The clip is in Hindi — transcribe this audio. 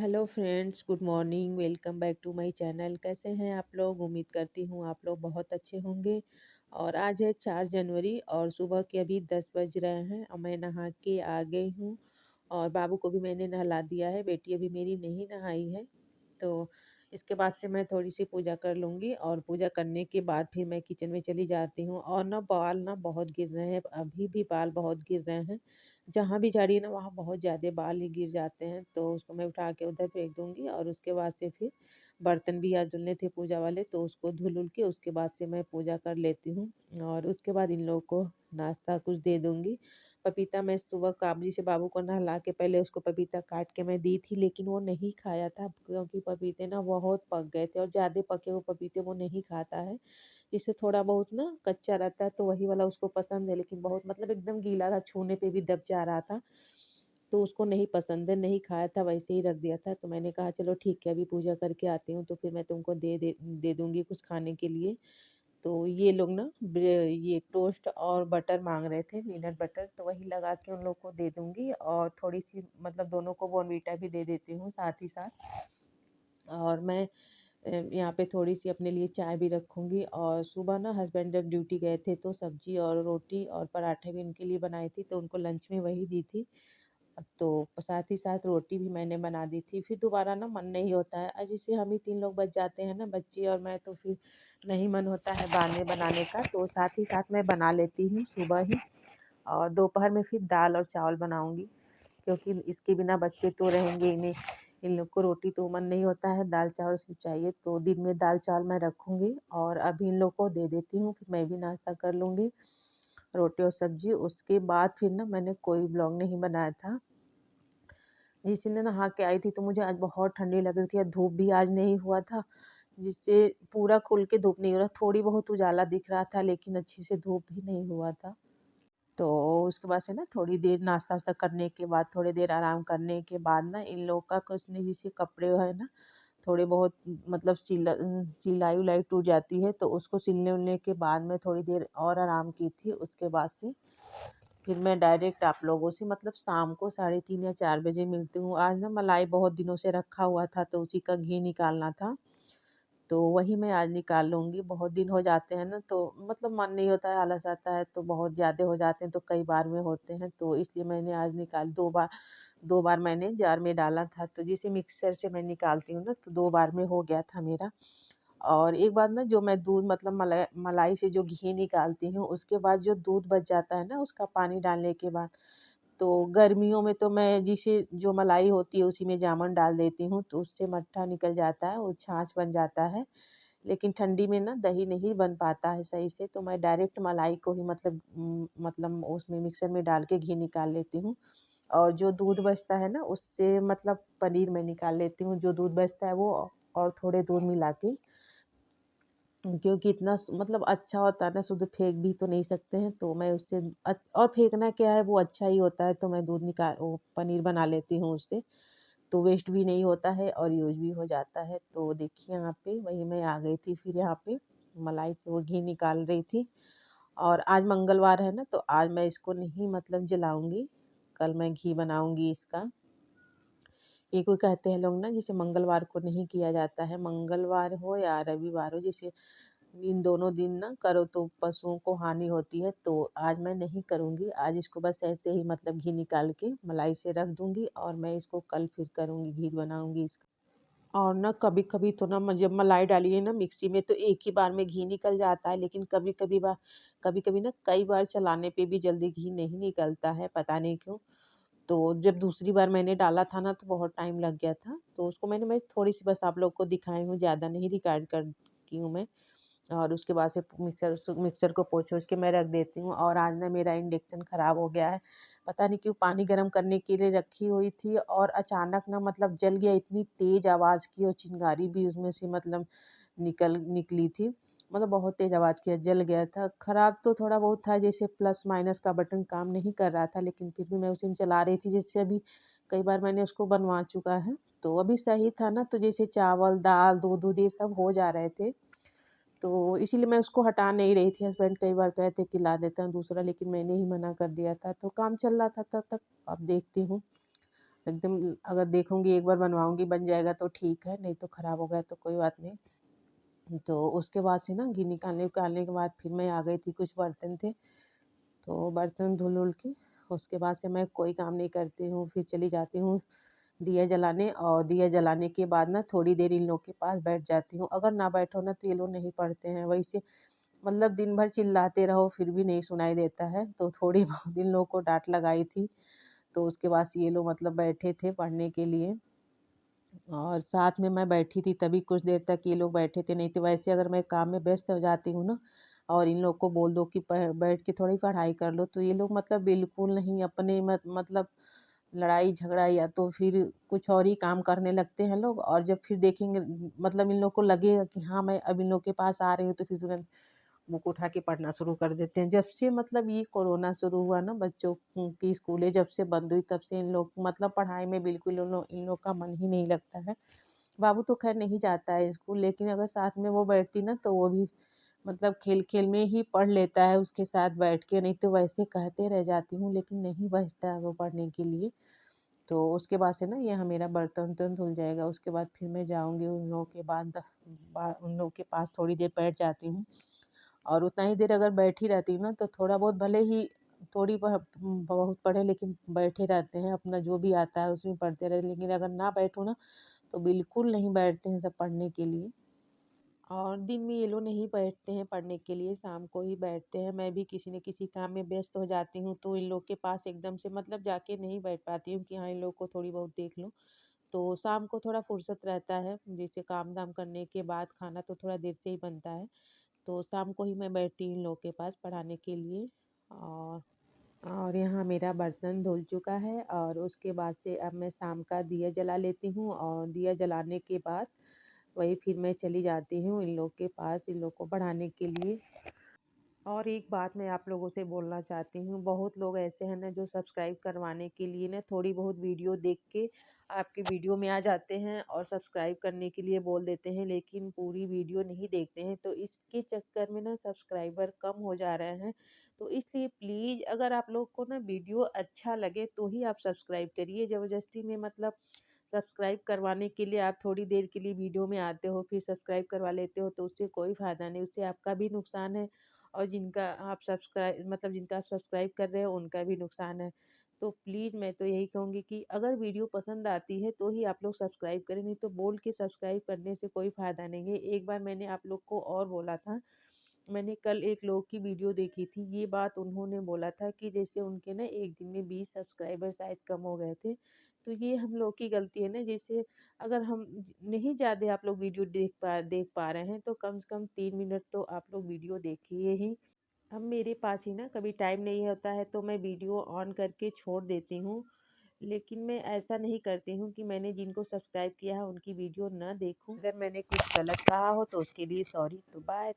Hello friends, good morning. Welcome back to my channel. कैसे हैं आप लोग? उम्मीद करती हूँ आप लोग बहुत अच्छे होंगे। और आज है 4 जनवरी और सुबह के अभी 10 बज रहे हैं और मैं नहा के आ गई हूँ। और बाबू को भी मैंने नहला दिया है, बेटी अभी मेरी नहीं नहाई है। तो इसके बाद से मैं थोड़ी-सी पूजा कर लूँगी और पूजा करने के बाद फिर मैं किचन में चली जाती हूँ। और ना बाल ना बहुत गिर रहे हैं, अभी भी बाल बहुत गिर रहे हैं। जहाँ भी जा रही है ना वहाँ बहुत ज़्यादा बाल ही गिर जाते हैं, तो उसको मैं उठा के उधर फेंक दूँगी। और उसके बाद से फिर बर्तन भी आज धुलने थे पूजा वाले, तो उसको धुल-वुल के उसके बाद से मैं पूजा कर लेती हूँ। और उसके बाद इन लोगों को नाश्ता कुछ दे दूँगी। पपीता मैं सुबह काबली से बाबू को नहला के पहले उसको पपीता काट के मैं दी थी, लेकिन वो नहीं खाया था क्योंकि पपीते ना बहुत पक गए थे और ज़्यादा पके हुए पपीते वो नहीं खाता है। जिससे थोड़ा बहुत ना कच्चा रहता है तो वही वाला उसको पसंद है, लेकिन बहुत मतलब एकदम गीला था, छूने पे भी दब जा रहा था, तो उसको नहीं पसंद है, नहीं खाया था, वैसे ही रख दिया था। तो मैंने कहा चलो ठीक है, अभी पूजा करके आती हूँ तो फिर मैं तुमको दे दूँगी कुछ खाने के लिए। तो ये लोग ना ये टोस्ट और बटर माँग रहे थे, पीनट बटर, तो वही लगा के उन लोग को दे दूँगी। और थोड़ी-सी मतलब दोनों को बॉर्नवीटा भी दे देती हूँ साथ ही साथ। और मैं यहाँ पे थोड़ी-सी अपने लिए चाय भी रखूँगी। और सुबह ना हस्बैंड जब ड्यूटी गए थे तो सब्ज़ी और रोटी और पराठे भी उनके लिए बनाई थी, तो उनको लंच में वही दी थी। तो साथ ही साथ रोटी भी मैंने बना दी थी। फिर दोबारा ना मन नहीं होता है, जैसे हम ही 3 लोग बच जाते हैं ना, बच्चे और मैं, तो फिर नहीं मन होता है बाद में बनाने का, तो साथ ही साथ मैं बना लेती हूँ सुबह ही। और दोपहर में फिर दाल और चावल बनाऊँगी, क्योंकि इसके बिना बच्चे तो रहेंगे ही नहीं। इन लोग को रोटी तो मन नहीं होता है, दाल-चावल सिर्फ़ चाहिए, तो दिन में दाल-चावल मैं रखूँगी और अभी इन लोग को दे देती हूँ, फिर मैं भी नाश्ता कर लूँगी, रोटी और सब्ज़ी। उसके बाद फिर ना मैंने कोई व्लॉग नहीं बनाया था। जिस दिन नहा के आई थी तो मुझे आज बहुत ठंडी लग रही थी और धूप भी आज नहीं हुआ था, जिससे पूरा खुल के धूप नहीं हो रहा, थोड़ी बहुत उजाला दिख रहा था, लेकिन अच्छी से धूप भी नहीं हुआ था। तो उसके बाद से ना थोड़ी देर नाश्ता-वाश्ता करने के बाद, थोड़ी देर आराम करने के बाद ना इन लोग का कुछ नहीं, जैसे कपड़े है ना, थोड़े बहुत मतलब सिलाई-विलाई टूट जाती है, तो उसको सिलने-विलने के बाद में थोड़ी देर और आराम की थी। उसके बाद से फिर मैं डायरेक्ट आप लोगों से मतलब शाम को 3:30 या 4 बजे मिलती हूँ। आज ना मलाई बहुत दिनों से रखा हुआ था, तो उसी का घी निकालना था। तो वही मैं आज निकाल लूँगी। बहुत दिन हो जाते हैं ना, तो मतलब मन नहीं होता है, आलस आता है, तो बहुत ज़्यादा हो जाते हैं तो कई बार में होते हैं, तो इसलिए मैंने आज 2 बार मैंने जार में डाला था। तो जैसे मिक्सर से मैं निकालती हूँ ना, तो 2 बार में हो गया था मेरा। और एक बार ना जो मैं दूध मतलब मलाई से जो घी निकालती हूँ, उसके बाद जो दूध बच जाता है ना उसका पानी डालने के बाद, तो गर्मियों में तो मैं जिसे जो मलाई होती है उसी में जामुन डाल देती हूँ, तो उससे मट्ठा निकल जाता है, वो छाछ बन जाता है। लेकिन ठंडी में ना दही नहीं बन पाता है सही से, तो मैं डायरेक्ट मलाई को ही मतलब उसमें मिक्सर में डाल के घी निकाल लेती हूँ। और जो दूध बचता है ना उससे मतलब पनीर मैं निकाल लेती हूँ। जो दूध बचता है वो और थोड़े दूध मिला के, क्योंकि इतना मतलब अच्छा होता है ना, शुद्ध फेंक भी तो नहीं सकते हैं, तो मैं उससे और फेंकना क्या है, वो अच्छा ही होता है, तो मैं दूध निकाल वो पनीर बना लेती हूँ उससे। तो वेस्ट भी नहीं होता है और यूज़ भी हो जाता है। तो देखिए यहाँ पे वही मैं आ गई थी फिर यहाँ पे मलाई से वो घी निकाल रही थी। और आज मंगलवार है ना, तो आज मैं इसको नहीं मतलब जलाऊँगी, कल मैं घी बनाऊँगी इसका। ये कोई कहते हैं लोग ना, जैसे मंगलवार को नहीं किया जाता है, मंगलवार हो या रविवार हो, जैसे इन दोनों दिन ना करो तो पशुओं को हानि होती है, तो आज मैं नहीं करूँगी। आज इसको बस ऐसे ही मतलब घी निकाल के मलाई से रख दूँगी और मैं इसको कल फिर करूँगी, घी बनाऊँगी इसका। और ना कभी-कभी तो ना जब मलाई डाली है ना मिक्सी में, तो एक ही बार में घी निकल जाता है, लेकिन कभी-कभी ना कई बार चलाने पे भी जल्दी घी नहीं निकलता है, पता नहीं क्यों? तो जब दूसरी बार मैंने डाला था ना तो बहुत टाइम लग गया था, तो उसको मैं थोड़ी-सी बस आप लोग को दिखाई हूँ, ज़्यादा नहीं रिकॉर्ड कर की हूँ मैं। और उसके बाद से मिक्सर को पोंछ-ओछ के मैं रख देती हूँ। और आज ना मेरा इंडक्शन खराब हो गया है। पता नहीं क्यों, पानी गरम करने के लिए रखी हुई थी और अचानक ना मतलब जल गया, इतनी तेज़ आवाज़ की और चिंगारी भी उसमें से मतलब निकली थी। मतलब बहुत तेज़ आवाज़ किया, जल गया था। खराब तो थोड़ा बहुत था, जैसे प्लस माइनस का बटन काम नहीं कर रहा था, लेकिन फिर भी मैं उसी में चला रही थी, जिससे अभी कई बार मैंने उसको बनवा चुका है। तो अभी सही था ना, तो जैसे चावल, दाल, दूध-वूध ये सब हो जा रहे थे। तो इसीलिए मैं उसको हटा नहीं रही थी। हस्बैंड कई बार कहे थे कि ला देते हैं दूसरा, लेकिन मैंने ही मना कर दिया था। तो काम चल रहा था तब तक, अब देखती हूँ। एकदम अगर देखूँगी एक बार बनवाऊँगी बन जाएगा तो ठीक है, नहीं तो ख़राब हो गया तो कोई बात नहीं। तो उसके बाद से ना घी निकालने के बाद फिर मैं आ गई थी, कुछ बर्तन थे, तो बर्तन धुल-वुल के उसके बाद से मैं कोई काम नहीं करती हूँ, फिर चली जाती हूँ दिया जलाने और दिया जलाने के बाद ना थोड़ी देर इन लोग के पास बैठ जाती हूँ। अगर ना बैठो ना तो ये लोग नहीं पढ़ते हैं, वही से मतलब दिन भर चिल्लाते रहो फिर भी नहीं सुनाई देता है, तो थोड़ी बहुत इन लोगों को डाँट लगाई थी, तो उसके बाद से ये लोग मतलब बैठे थे पढ़ने के लिए और साथ में मैं बैठी थी तभी कुछ देर तक ये लोग बैठे थे, नहीं तो वैसे अगर मैं काम में व्यस्त हो जाती हूँ ना और इन लोग को बोल दो कि बैठ के थोड़ी पढ़ाई कर लो, तो ये लोग मतलब बिल्कुल नहीं अपने मतलब लड़ाई झगड़ा या तो फिर कुछ और ही काम करने लगते हैं लोग और जब फिर देखेंगे मतलब इन लोग को लगेगा कि हाँ मैं अब इन लोग के पास आ रही हूँ तो फिर तुरंत बुक उठा के पढ़ना शुरू कर देते हैं। जब से मतलब ये कोरोना शुरू हुआ ना बच्चों की स्कूलें जब से बंद हुई तब से इन लोग मतलब पढ़ाई में बिल्कुल इन लोग का मन ही नहीं लगता है। बाबू तो खैर नहीं जाता है स्कूल, लेकिन अगर साथ में वो बैठती ना तो वो भी मतलब खेल-खेल में ही पढ़ लेता है उसके साथ बैठ के, नहीं तो वैसे कहते रह जाती हूँ लेकिन नहीं बैठता है वो पढ़ने के लिए। तो उसके बाद से ना यहाँ मेरा बर्तन-वर्तन धुल जाएगा, उसके बाद फिर मैं जाऊँगी उन लोगों के बाद उन लोगों के पास थोड़ी देर बैठ जाती हूँ और उतना ही देर अगर बैठी रहती हूँ ना तो थोड़ा बहुत भले ही थोड़ी बहुत पढ़े लेकिन बैठे रहते हैं, अपना जो भी आता है उसमें पढ़ते रहे, लेकिन अगर ना बैठो ना तो बिल्कुल नहीं बैठते हैं सब पढ़ने के लिए। और दिन में ये लोग नहीं बैठते हैं पढ़ने के लिए, शाम को ही बैठते हैं। मैं भी किसी न किसी काम में व्यस्त हो जाती हूँ, तो इन लोग के पास एकदम से मतलब जाके नहीं बैठ पाती हूँ कि हाँ, इन लोग को थोड़ी बहुत देख लूँ। तो शाम को थोड़ा फुर्सत रहता है, जैसे काम-धाम करने के बाद खाना तो थोड़ा देर से ही बनता है, तो शाम को ही मैं बैठती हूँ इन लोग के पास पढ़ाने के लिए। और यहाँ मेरा बर्तन धुल चुका है और उसके बाद से अब मैं शाम का दिया जला लेती हूँ और दिया जलाने के बाद वही फिर मैं चली जाती हूँ इन लोग के पास, इन लोग को पढ़ाने के लिए। और एक बात मैं आप लोगों से बोलना चाहती हूँ, बहुत लोग ऐसे हैं ना जो सब्सक्राइब करवाने के लिए ना थोड़ी बहुत वीडियो देख के आपके वीडियो में आ जाते हैं और सब्सक्राइब करने के लिए बोल देते हैं, लेकिन पूरी वीडियो नहीं देखते हैं, तो इसके चक्कर में ना सब्सक्राइबर कम हो जा रहे हैं। तो इसलिए प्लीज़ अगर आप लोग को ना वीडियो अच्छा लगे तो ही आप सब्सक्राइब करिए, ज़बरदस्ती में मतलब सब्सक्राइब करवाने के लिए आप थोड़ी देर के लिए वीडियो में आते हो, फिर सब्सक्राइब करवा लेते हो, तो उससे कोई फ़ायदा नहीं, उससे आपका भी नुकसान है और जिनका आप सब्सक्राइब कर रहे हो उनका भी नुकसान है। तो प्लीज़ मैं तो यही कहूँगी कि अगर वीडियो पसंद आती है तो ही आप लोग सब्सक्राइब करें, नहीं तो बोल के सब्सक्राइब करने से कोई फ़ायदा नहीं है। एक बार मैंने आप लोग को और बोला था, मैंने कल एक लोग की वीडियो देखी थी, ये बात उन्होंने बोला था कि जैसे उनके ना एक दिन में 20 सब्सक्राइबर शायद कम हो गए थे। तो ये हम लोग की गलती है ना, जैसे अगर हम नहीं ज़्यादा आप लोग वीडियो देख पा रहे हैं तो कम से कम 3 मिनट तो आप लोग वीडियो देखिए ही। अब मेरे पास ही ना कभी टाइम नहीं होता है तो मैं वीडियो ऑन करके छोड़ देती हूँ, लेकिन मैं ऐसा नहीं करती हूँ कि मैंने जिनको सब्सक्राइब किया है उनकी वीडियो ना देखूँ। अगर मैंने कुछ गलत कहा हो तो उसके लिए सॉरी। तो बाय।